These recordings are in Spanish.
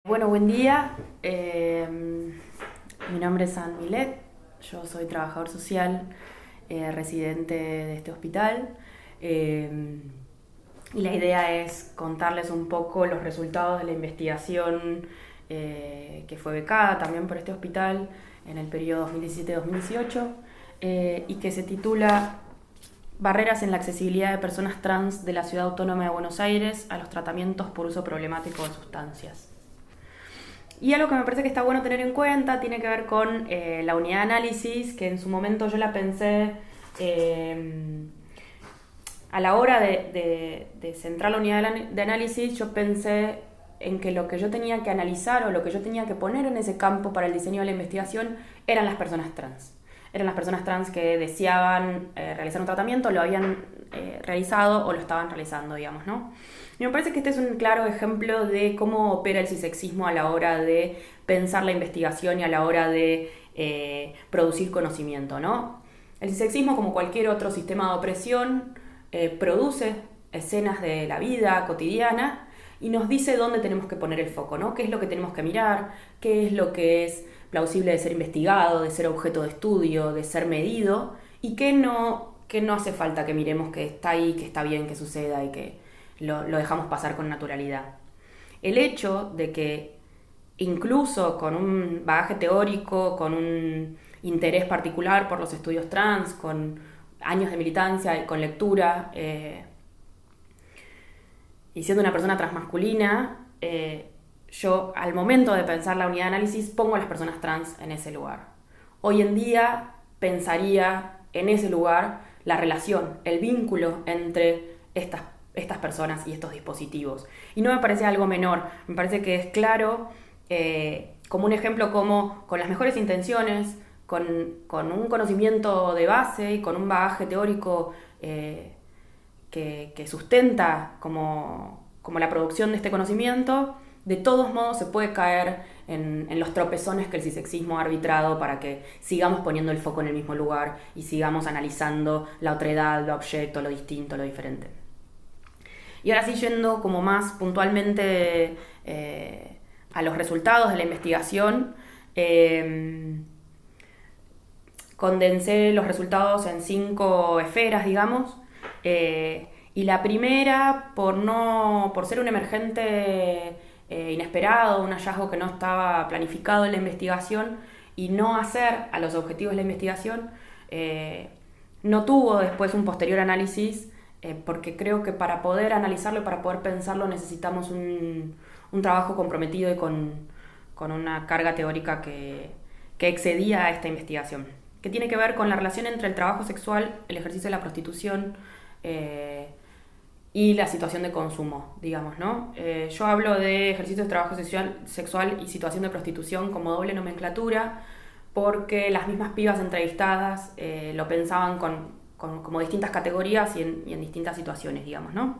Bueno, buen día. Mi nombre es Ann Milet. Yo soy trabajador social, residente de este hospital. Eh, y la idea es contarles un poco los resultados de la investigación que fue becada también por este hospital en el periodo 2017-2018 y que se titula Barreras en la accesibilidad de personas trans de la Ciudad Autónoma de Buenos Aires a los tratamientos por uso problemático de sustancias. Y algo que me parece que está bueno tener en cuenta tiene que ver con la unidad de análisis, que en su momento yo la pensé a la hora de centrar la unidad de análisis, yo pensé en que lo que yo tenía que analizar o lo que yo tenía que poner en ese campo para el diseño de la investigación eran las personas trans. Eran las personas trans que deseaban realizar un tratamiento, lo habían realizado o lo estaban realizando, digamos, ¿no? Y me parece que este es un claro ejemplo de cómo opera el cisexismo a la hora de pensar la investigación y a la hora de producir conocimiento, ¿no? El cisexismo, como cualquier otro sistema de opresión, produce escenas de la vida cotidiana y nos dice dónde tenemos que poner el foco, ¿no? ¿Qué es lo que tenemos que mirar? ¿Qué es lo que es plausible de ser investigado, de ser objeto de estudio, de ser medido? ¿Y qué no hace falta que miremos que está ahí, que está bien que suceda y que lo dejamos pasar con naturalidad? El hecho de que incluso con un bagaje teórico, con un interés particular por los estudios trans, con años de militancia y con lectura, y siendo una persona transmasculina, yo al momento de pensar la unidad de análisis pongo a las personas trans en ese lugar. Hoy en día pensaría en ese lugar la relación, el vínculo entre estas personas y estos dispositivos. Y no me parece algo menor, me parece que es claro, como un ejemplo, como con las mejores intenciones, con un conocimiento de base y con un bagaje teórico que sustenta como la producción de este conocimiento, de todos modos se puede caer en los tropezones que el cisexismo ha arbitrado para que sigamos poniendo el foco en el mismo lugar y sigamos analizando la otredad, lo abyecto, lo distinto, lo diferente. Y ahora sí, yendo como más puntualmente a los resultados de la investigación, condensé los resultados en 5 esferas, digamos, y la primera, por ser un emergente inesperado, un hallazgo que no estaba planificado en la investigación y no hacer a los objetivos de la investigación, no tuvo después un posterior análisis, porque creo que para poder analizarlo y para poder pensarlo necesitamos un trabajo comprometido y con una carga teórica que excedía a esta investigación, que tiene que ver con la relación entre el trabajo sexual, el ejercicio de la prostitución y la situación de consumo, digamos, ¿no? Yo hablo de ejercicio de trabajo sexual y situación de prostitución como doble nomenclatura porque las mismas pibas entrevistadas lo pensaban como distintas categorías y en distintas situaciones, digamos, ¿no?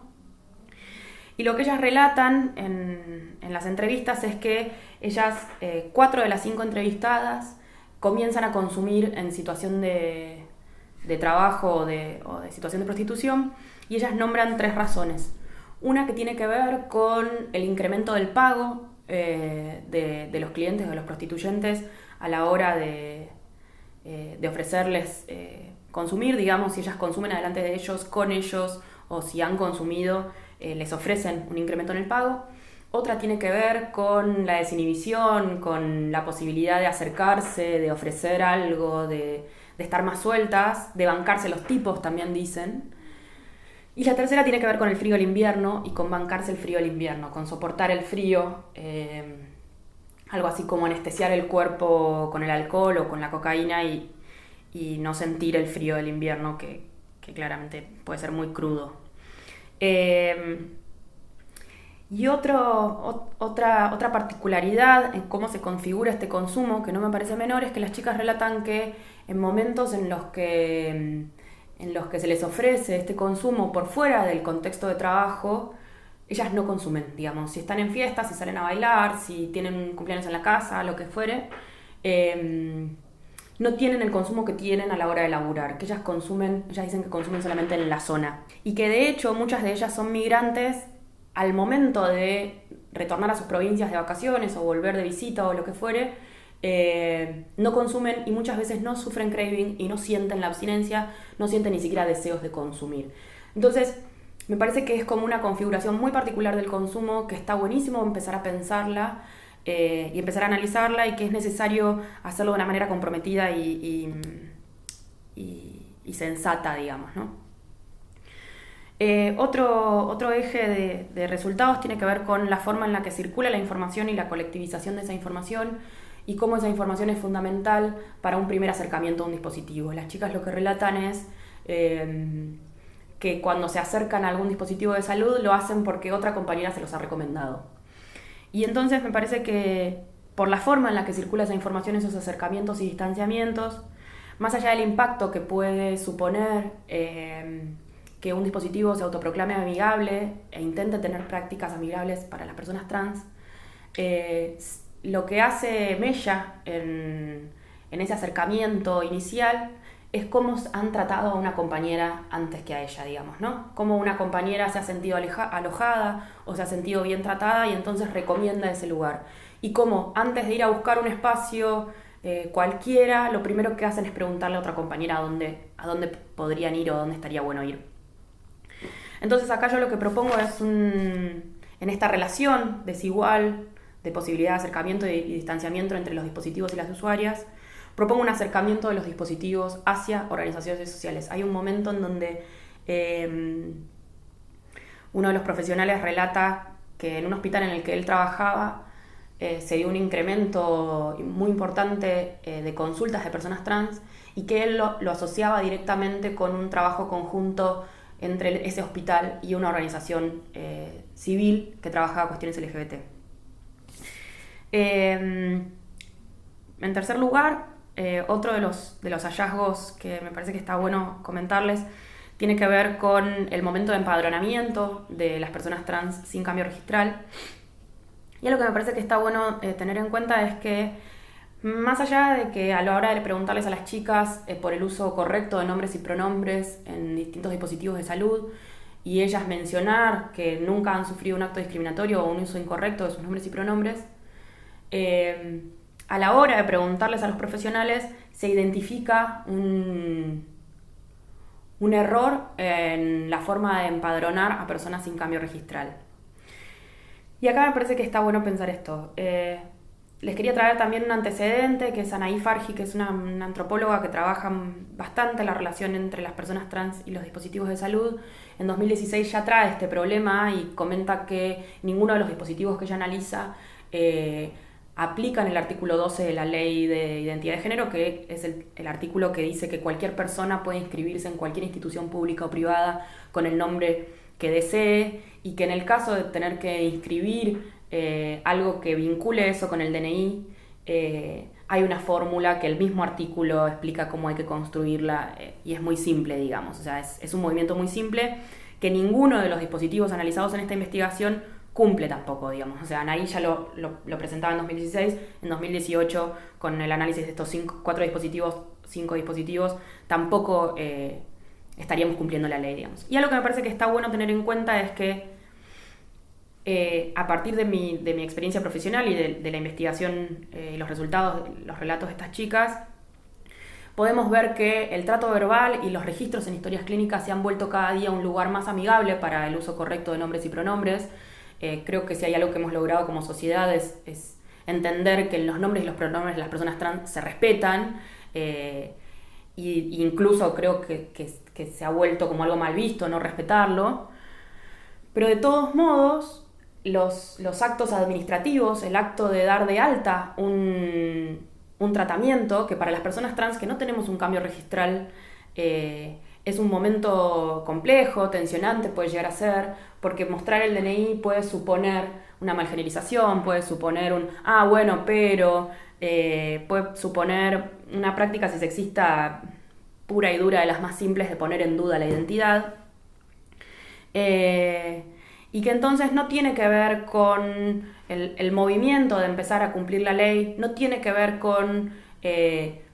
Y lo que ellas relatan en las entrevistas es que ellas, 4 de las 5 entrevistadas, comienzan a consumir en situación de trabajo o de situación de prostitución, y ellas nombran 3 razones. Una que tiene que ver con el incremento del pago de los clientes, de los prostituyentes, a la hora de ofrecerles consumir, digamos, si ellas consumen adelante de ellos, con ellos, o si han consumido, les ofrecen un incremento en el pago. Otra tiene que ver con la desinhibición, con la posibilidad de acercarse, de ofrecer algo, de estar más sueltas, de bancarse los tipos, también dicen. Y la tercera tiene que ver con el frío del invierno y con bancarse el frío del invierno, con soportar el frío, algo así como anestesiar el cuerpo con el alcohol o con la cocaína y no sentir el frío del invierno, que claramente puede ser muy crudo. Y otra particularidad en cómo se configura este consumo, que no me parece menor, es que las chicas relatan que en momentos en los que se les ofrece este consumo por fuera del contexto de trabajo, ellas no consumen, digamos. Si están en fiestas, si salen a bailar, si tienen cumpleaños en la casa, lo que fuere, no tienen el consumo que tienen a la hora de laburar, que ellas dicen que consumen solamente en la zona. Y que de hecho muchas de ellas son migrantes al momento de retornar a sus provincias de vacaciones o volver de visita o lo que fuere, no consumen y muchas veces no sufren craving y no sienten la abstinencia, no sienten ni siquiera deseos de consumir. Entonces, me parece que es como una configuración muy particular del consumo que está buenísimo empezar a pensarla y empezar a analizarla, y que es necesario hacerlo de una manera comprometida y sensata, digamos, ¿no? Otro eje de resultados tiene que ver con la forma en la que circula la información y la colectivización de esa información, y cómo esa información es fundamental para un primer acercamiento a un dispositivo. Las chicas lo que relatan es que cuando se acercan a algún dispositivo de salud lo hacen porque otra compañera se los ha recomendado. Y entonces me parece que por la forma en la que circula esa información, esos acercamientos y distanciamientos, más allá del impacto que puede suponer que un dispositivo se autoproclame amigable e intente tener prácticas amigables para las personas trans, lo que hace mella en ese acercamiento inicial es cómo han tratado a una compañera antes que a ella, digamos, ¿no? Cómo una compañera se ha sentido alojada o se ha sentido bien tratada y entonces recomienda ese lugar. Y cómo antes de ir a buscar un espacio cualquiera, lo primero que hacen es preguntarle a otra compañera a dónde podrían ir o dónde estaría bueno ir. Entonces acá yo lo que propongo es en esta relación desigual de posibilidad de acercamiento y distanciamiento entre los dispositivos y las usuarias, propongo un acercamiento de los dispositivos hacia organizaciones sociales. Hay un momento en donde uno de los profesionales relata que en un hospital en el que él trabajaba se dio un incremento muy importante de consultas de personas trans, y que él lo asociaba directamente con un trabajo conjunto entre ese hospital y una organización civil que trabajaba cuestiones LGBT. En tercer lugar, otro de los hallazgos que me parece que está bueno comentarles tiene que ver con el momento de empadronamiento de las personas trans sin cambio registral. Y lo que me parece que está bueno tener en cuenta es que, más allá de que a la hora de preguntarles a las chicas por el uso correcto de nombres y pronombres en distintos dispositivos de salud, y ellas mencionar que nunca han sufrido un acto discriminatorio o un uso incorrecto de sus nombres y pronombres, a la hora de preguntarles a los profesionales se identifica un error en la forma de empadronar a personas sin cambio registral. Y acá me parece que está bueno pensar esto. Les quería traer también un antecedente, que es Anaí Farhi, que es una antropóloga que trabaja bastante la relación entre las personas trans y los dispositivos de salud. En 2016 ya trae este problema y comenta que ninguno de los dispositivos que ella analiza aplican el artículo 12 de la Ley de Identidad de Género, que es el artículo que dice que cualquier persona puede inscribirse en cualquier institución pública o privada con el nombre que desee, y que en el caso de tener que inscribir algo que vincule eso con el DNI, hay una fórmula que el mismo artículo explica cómo hay que construirla, y es muy simple, digamos. O sea, es un movimiento muy simple que ninguno de los dispositivos analizados en esta investigación cumple tampoco, digamos. O sea, Anaí ya lo presentaba en 2016, en 2018, con el análisis de estos 5 dispositivos, tampoco estaríamos cumpliendo la ley, digamos. Y algo que me parece que está bueno tener en cuenta es que a partir de mi experiencia profesional y de la investigación, los resultados, los relatos de estas chicas, podemos ver que el trato verbal y los registros en historias clínicas se han vuelto cada día un lugar más amigable para el uso correcto de nombres y pronombres. Creo que si hay algo que hemos logrado como sociedad es entender que los nombres y los pronombres de las personas trans se respetan, e incluso creo que se ha vuelto como algo mal visto no respetarlo. Pero de todos modos, los actos administrativos, el acto de dar de alta un tratamiento, que para las personas trans que no tenemos un cambio registral es un momento complejo, tensionante puede llegar a ser, porque mostrar el DNI puede suponer una malgenerización, puede suponer puede suponer una práctica sexista pura y dura, de las más simples, de poner en duda la identidad. Y que entonces no tiene que ver con el movimiento de empezar a cumplir la ley, no tiene que ver con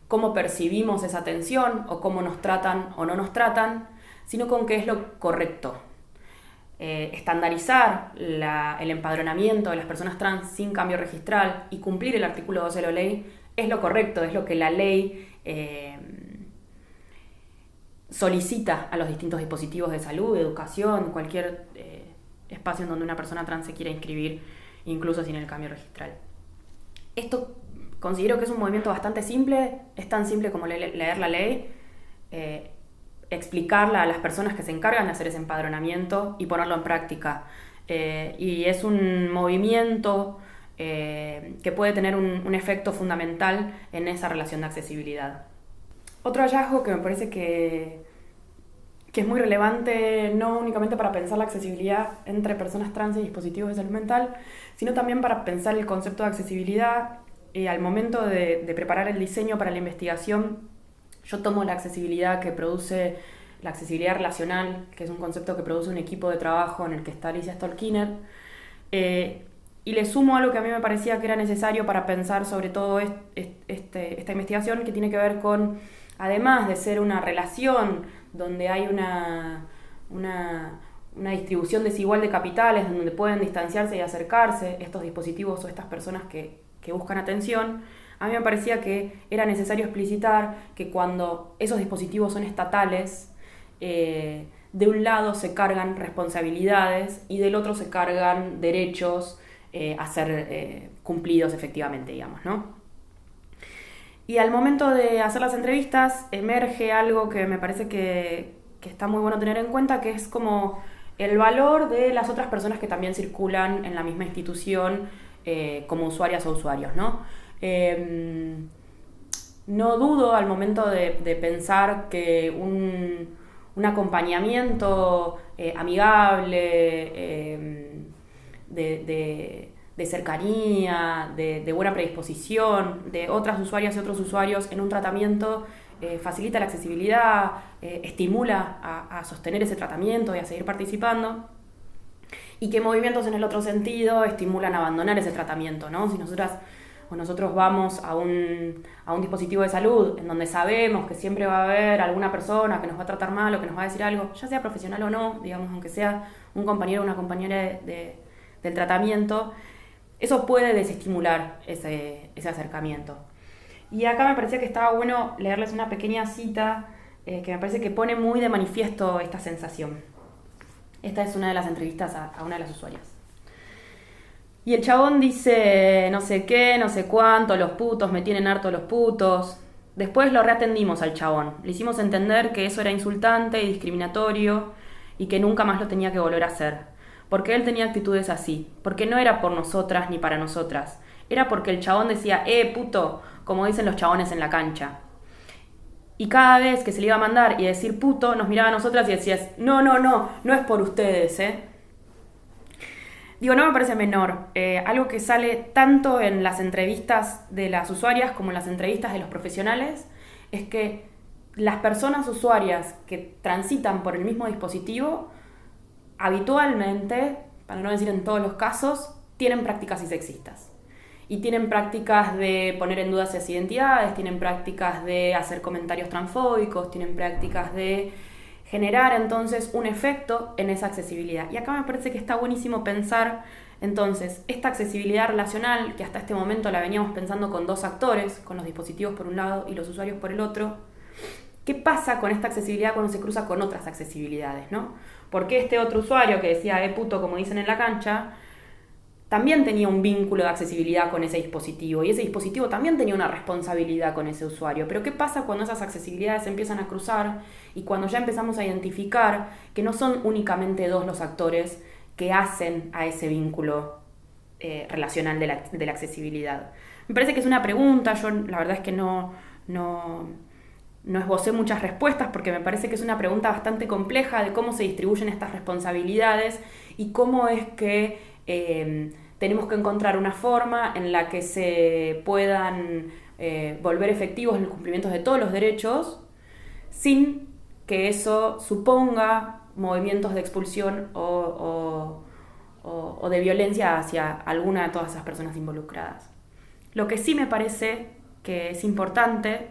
cómo percibimos esa tensión o cómo nos tratan o no nos tratan, sino con qué es lo correcto. estandarizar el empadronamiento de las personas trans sin cambio registral y cumplir el artículo 12 de la ley es lo correcto, es lo que la ley solicita a los distintos dispositivos de salud, de educación, cualquier espacio en donde una persona trans se quiera inscribir, incluso sin el cambio registral. Esto considero que es un movimiento bastante simple, es tan simple como leer la ley, explicarla a las personas que se encargan de hacer ese empadronamiento y ponerlo en práctica. Y es un movimiento que puede tener un efecto fundamental en esa relación de accesibilidad. Otro hallazgo que me parece que es muy relevante, no únicamente para pensar la accesibilidad entre personas trans y dispositivos de salud mental, sino también para pensar el concepto de accesibilidad. Al momento de preparar el diseño para la investigación, yo tomo la accesibilidad que produce la accesibilidad relacional, que es un concepto que produce un equipo de trabajo en el que está Alicia Stolkiner, y le sumo algo que a mí me parecía que era necesario para pensar sobre todo esta investigación, que tiene que ver con, además de ser una relación donde hay una distribución desigual de capitales, donde pueden distanciarse y acercarse estos dispositivos o estas personas que buscan atención, a mí me parecía que era necesario explicitar que cuando esos dispositivos son estatales, de un lado se cargan responsabilidades y del otro se cargan derechos a ser cumplidos efectivamente, digamos, ¿no? Y al momento de hacer las entrevistas emerge algo que me parece que está muy bueno tener en cuenta, que es como el valor de las otras personas que también circulan en la misma institución como usuarias o usuarios, ¿no? No dudo al momento de pensar que un acompañamiento amigable, de cercanía, de buena predisposición de otras usuarias y otros usuarios en un tratamiento facilita la accesibilidad, estimula a sostener ese tratamiento y a seguir participando, y que movimientos en el otro sentido estimulan a abandonar ese tratamiento, ¿no? Si nosotras o nosotros vamos a un dispositivo de salud en donde sabemos que siempre va a haber alguna persona que nos va a tratar mal o que nos va a decir algo, ya sea profesional o no, digamos, aunque sea un compañero o una compañera del tratamiento, eso puede desestimular ese acercamiento. Y acá me parecía que estaba bueno leerles una pequeña cita que me parece que pone muy de manifiesto esta sensación. Esta es una de las entrevistas a una de las usuarias. Y el chabón dice no sé qué, no sé cuánto, los putos, me tienen harto los putos. Después lo reatendimos al chabón. Le hicimos entender que eso era insultante y discriminatorio y que nunca más lo tenía que volver a hacer. Porque él tenía actitudes así. Porque no era por nosotras ni para nosotras. Era porque el chabón decía, puto, como dicen los chabones en la cancha. Y cada vez que se le iba a mandar y decir puto, nos miraba a nosotras y decías, no es por ustedes, Digo, no me parece menor. Algo que sale tanto en las entrevistas de las usuarias como en las entrevistas de los profesionales es que las personas usuarias que transitan por el mismo dispositivo habitualmente, para no decir en todos los casos, tienen prácticas sexistas. Y tienen prácticas de poner en duda esas identidades, tienen prácticas de hacer comentarios transfóbicos, tienen prácticas de generar entonces un efecto en esa accesibilidad. Y acá me parece que está buenísimo pensar entonces esta accesibilidad relacional, que hasta este momento la veníamos pensando con dos actores, con los dispositivos por un lado y los usuarios por el otro. ¿Qué pasa con esta accesibilidad cuando se cruza con otras accesibilidades, ¿no? Porque este otro usuario que decía puto, como dicen en la cancha, también tenía un vínculo de accesibilidad con ese dispositivo y ese dispositivo también tenía una responsabilidad con ese usuario. Pero ¿qué pasa cuando esas accesibilidades se empiezan a cruzar y cuando ya empezamos a identificar que no son únicamente dos los actores que hacen a ese vínculo relacional de la accesibilidad? Me parece que es una pregunta, yo la verdad es que no esbocé muchas respuestas porque me parece que es una pregunta bastante compleja de cómo se distribuyen estas responsabilidades y cómo es que tenemos que encontrar una forma en la que se puedan volver efectivos los cumplimientos de todos los derechos sin que eso suponga movimientos de expulsión o de violencia hacia alguna de todas esas personas involucradas. Lo que sí me parece que es importante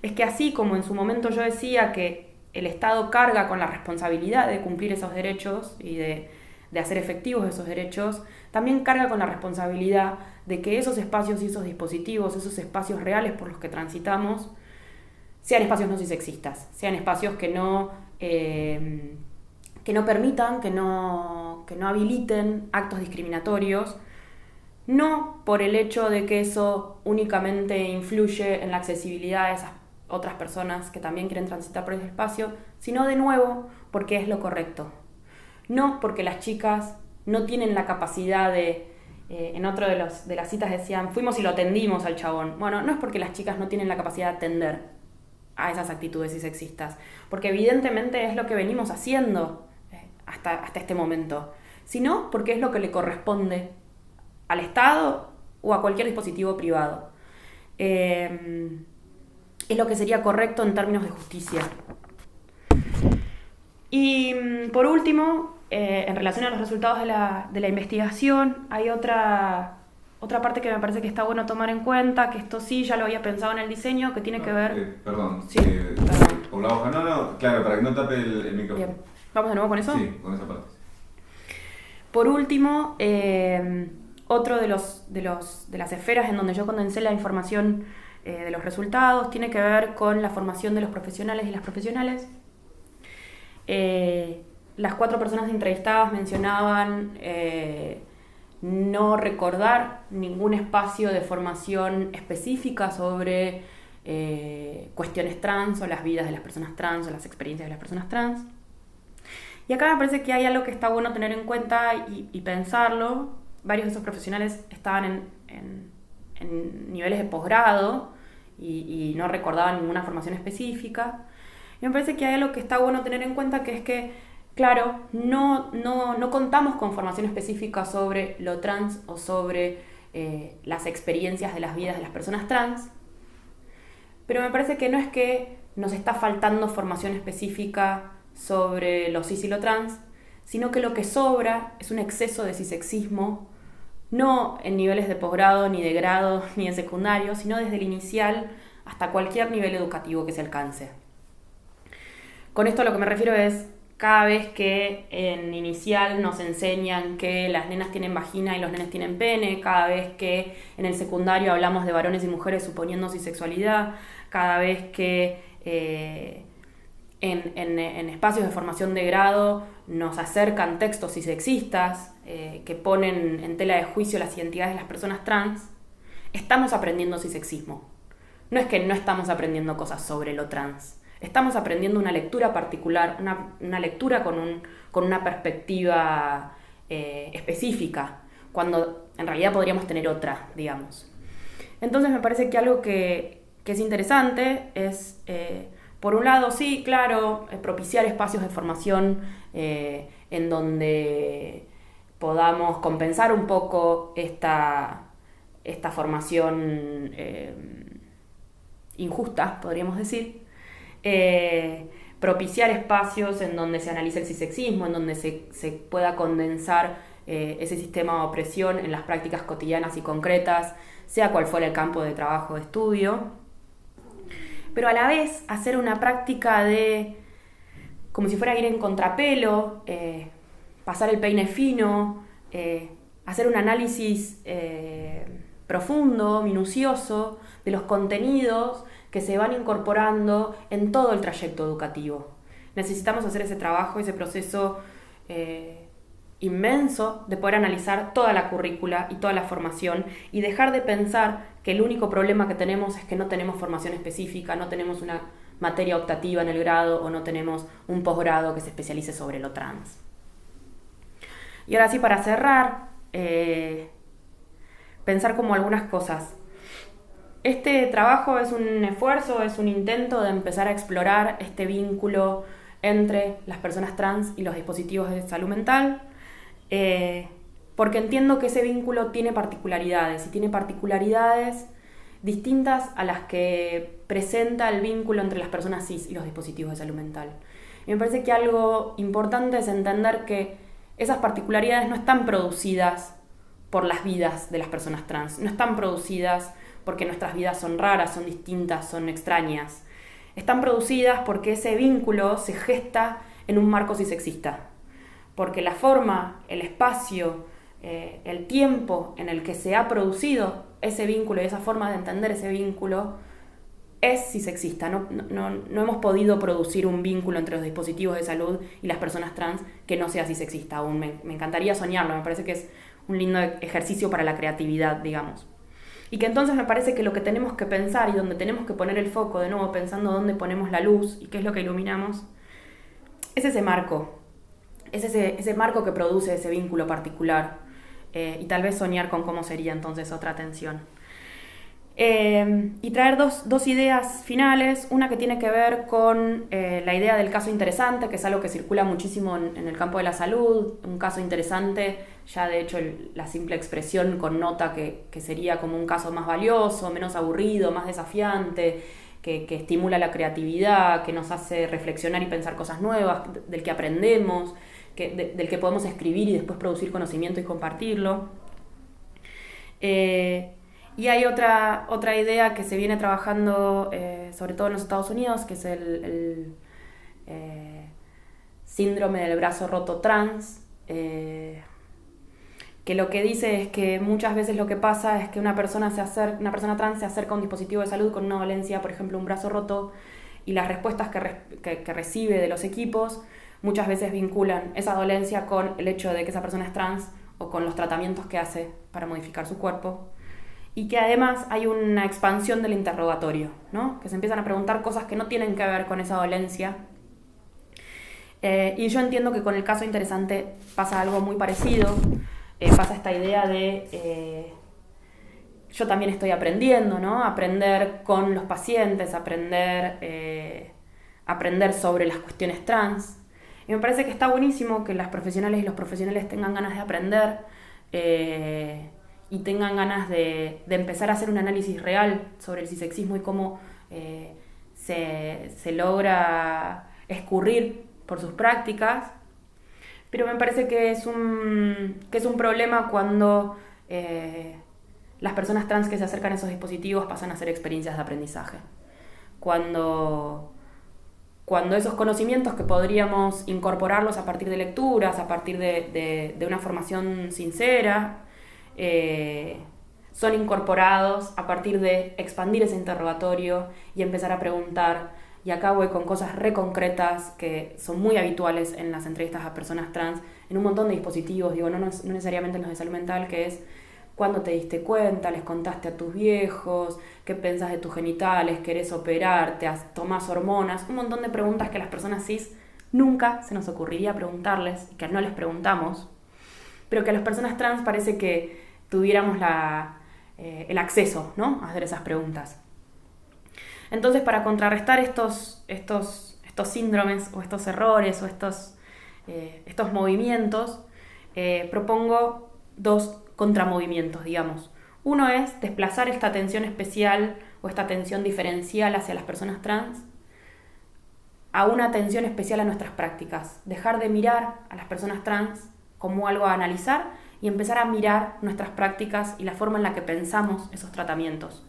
es que así como en su momento yo decía que el Estado carga con la responsabilidad de cumplir esos derechos y de de hacer efectivos esos derechos, también carga con la responsabilidad de que esos espacios y esos dispositivos, esos espacios reales por los que transitamos, sean espacios no cisexistas, sean espacios que no permitan, que no habiliten actos discriminatorios, no por el hecho de que eso únicamente influye en la accesibilidad de esas otras personas que también quieren transitar por ese espacio, sino de nuevo porque es lo correcto. No porque las chicas no tienen la capacidad de... en otro de las citas decían, fuimos y lo atendimos al chabón. Bueno, no es porque las chicas no tienen la capacidad de atender a esas actitudes cisexistas, porque evidentemente es lo que venimos haciendo hasta este momento, sino porque es lo que le corresponde al Estado o a cualquier dispositivo privado. Es lo que sería correcto en términos de justicia. Y por último, en relación a los resultados de la investigación, hay otra parte que me parece que está bueno tomar en cuenta, que esto sí ya lo había pensado en el diseño, que tiene que ver... Perdón. Sí, perdón. Por la hoja. No, claro, para que no tape el micrófono. Bien. ¿Vamos de nuevo con eso? Sí, con esa parte. Por último, otro de las esferas en donde yo condensé la información de los resultados tiene que ver con la formación de los profesionales y las profesionales. Las 4 personas entrevistadas mencionaban no recordar ningún espacio de formación específica sobre cuestiones trans o las vidas de las personas trans o las experiencias de las personas trans. Y acá me parece que hay algo que está bueno tener en cuenta y pensarlo. Varios de esos profesionales estaban en niveles de posgrado y no recordaban ninguna formación específica. Y me parece que hay algo que está bueno tener en cuenta, que es que, claro, no contamos con formación específica sobre lo trans o sobre las experiencias de las vidas de las personas trans, pero me parece que no es que nos está faltando formación específica sobre lo cis y lo trans, sino que lo que sobra es un exceso de cisexismo, no en niveles de posgrado, ni de grado, ni de secundario, sino desde el inicial hasta cualquier nivel educativo que se alcance. Con esto a lo que me refiero es, cada vez que en inicial nos enseñan que las nenas tienen vagina y los nenes tienen pene, cada vez que en el secundario hablamos de varones y mujeres suponiendo cisexualidad, cada vez que en espacios de formación de grado nos acercan textos cisexistas que ponen en tela de juicio las identidades de las personas trans, estamos aprendiendo cisexismo. No es que no estamos aprendiendo cosas sobre lo trans, estamos aprendiendo una lectura particular, una lectura con una perspectiva específica, cuando en realidad podríamos tener otra, digamos. Entonces me parece que algo que es interesante es, por un lado, sí, claro, propiciar espacios de formación en donde podamos compensar un poco esta formación injusta, podríamos decir. Propiciar espacios en donde se analice el cisexismo, en donde se pueda condensar ese sistema de opresión en las prácticas cotidianas y concretas, sea cual fuera el campo de trabajo o de estudio, pero a la vez hacer una práctica de, como si fuera ir en contrapelo, pasar el peine fino, hacer un análisis profundo, minucioso, de los contenidos que se van incorporando en todo el trayecto educativo. Necesitamos hacer ese trabajo, ese proceso inmenso de poder analizar toda la currícula y toda la formación y dejar de pensar que el único problema que tenemos es que no tenemos formación específica, no tenemos una materia optativa en el grado o no tenemos un posgrado que se especialice sobre lo trans. Y ahora sí, para cerrar, pensar como algunas cosas. Este trabajo es un esfuerzo, es un intento de empezar a explorar este vínculo entre las personas trans y los dispositivos de salud mental, porque entiendo que ese vínculo tiene particularidades, y tiene particularidades distintas a las que presenta el vínculo entre las personas cis y los dispositivos de salud mental. Y me parece que algo importante es entender que esas particularidades no están producidas por las vidas de las personas trans, no están producidas porque nuestras vidas son raras, son distintas, son extrañas. Están producidas porque ese vínculo se gesta en un marco cisexista, porque la forma, el espacio, el tiempo en el que se ha producido ese vínculo y esa forma de entender ese vínculo es cisexista. No hemos podido producir un vínculo entre los dispositivos de salud y las personas trans que no sea cisexista aún. Me encantaría soñarlo, me parece que es un lindo ejercicio para la creatividad, digamos. Y que entonces me parece que lo que tenemos que pensar y donde tenemos que poner el foco, de nuevo pensando dónde ponemos la luz y qué es lo que iluminamos, es ese marco. Es ese marco que produce ese vínculo particular. Y tal vez soñar con cómo sería entonces otra atención. Y traer dos ideas finales, una que tiene que ver con la idea del caso interesante, que es algo que circula muchísimo en el campo de la salud. Un caso interesante, ya de hecho la simple expresión connota que sería como un caso más valioso, menos aburrido, más desafiante, que estimula la creatividad, que nos hace reflexionar y pensar cosas nuevas, del que aprendemos, del que podemos escribir y después producir conocimiento y compartirlo. Y hay otra idea que se viene trabajando sobre todo en los Estados Unidos, que es el síndrome del brazo roto trans, que lo que dice es que muchas veces lo que pasa es que una persona trans se acerca a un dispositivo de salud con una dolencia, por ejemplo un brazo roto, y las respuestas que recibe de los equipos muchas veces vinculan esa dolencia con el hecho de que esa persona es trans o con los tratamientos que hace para modificar su cuerpo. Y que además hay una expansión del interrogatorio, ¿no? Que se empiezan a preguntar cosas que no tienen que ver con esa dolencia. Y yo entiendo que con el caso interesante pasa algo muy parecido. Pasa esta idea de yo también estoy aprendiendo, ¿no? Aprender con los pacientes, aprender sobre las cuestiones trans. Y me parece que está buenísimo que las profesionales y los profesionales tengan ganas de aprender y tengan ganas de empezar a hacer un análisis real sobre el cisexismo y cómo se logra escurrir por sus prácticas. Pero me parece que es un problema cuando las personas trans que se acercan a esos dispositivos pasan a hacer experiencias de aprendizaje. Cuando esos conocimientos que podríamos incorporarlos a partir de lecturas, a partir de una formación sincera, son incorporados a partir de expandir ese interrogatorio y empezar a preguntar. Y acá voy con cosas re concretas que son muy habituales en las entrevistas a personas trans, en un montón de dispositivos, digo, no necesariamente en los de salud mental, que es ¿cuándo te diste cuenta? ¿Les contaste a tus viejos? ¿Qué pensás de tus genitales? ¿Querés operarte? ¿Tomás hormonas? Un montón de preguntas que a las personas cis nunca se nos ocurriría preguntarles, que no les preguntamos, pero que a las personas trans parece que tuviéramos el acceso, ¿no? a hacer esas preguntas. Entonces, para contrarrestar estos síndromes o estos errores o estos movimientos, propongo dos contramovimientos, digamos. Uno es desplazar esta atención especial o esta atención diferencial hacia las personas trans a una atención especial a nuestras prácticas. Dejar de mirar a las personas trans como algo a analizar y empezar a mirar nuestras prácticas y la forma en la que pensamos esos tratamientos.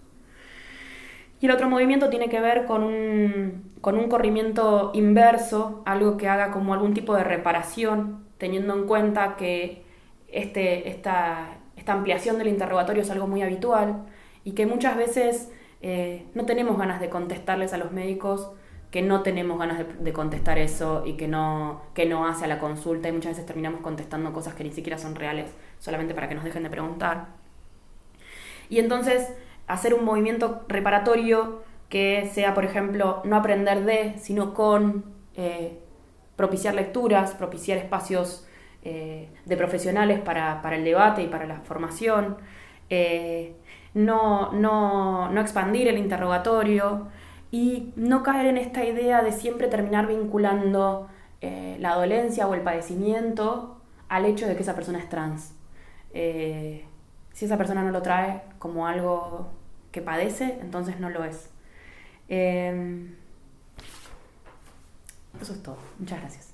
Y el otro movimiento tiene que ver con un corrimiento inverso, algo que haga como algún tipo de reparación, teniendo en cuenta que esta ampliación del interrogatorio es algo muy habitual y que muchas veces no tenemos ganas de contestarles a los médicos que no tenemos ganas de contestar eso y que no hace a la consulta, y muchas veces terminamos contestando cosas que ni siquiera son reales solamente para que nos dejen de preguntar. Y entonces hacer un movimiento reparatorio que sea, por ejemplo, no aprender sino con propiciar lecturas, propiciar espacios de profesionales para el debate y para la formación, no expandir el interrogatorio y no caer en esta idea de siempre terminar vinculando la dolencia o el padecimiento al hecho de que esa persona es trans. Si esa persona no lo trae como algo que padece, entonces no lo es. Eso es todo. Muchas gracias.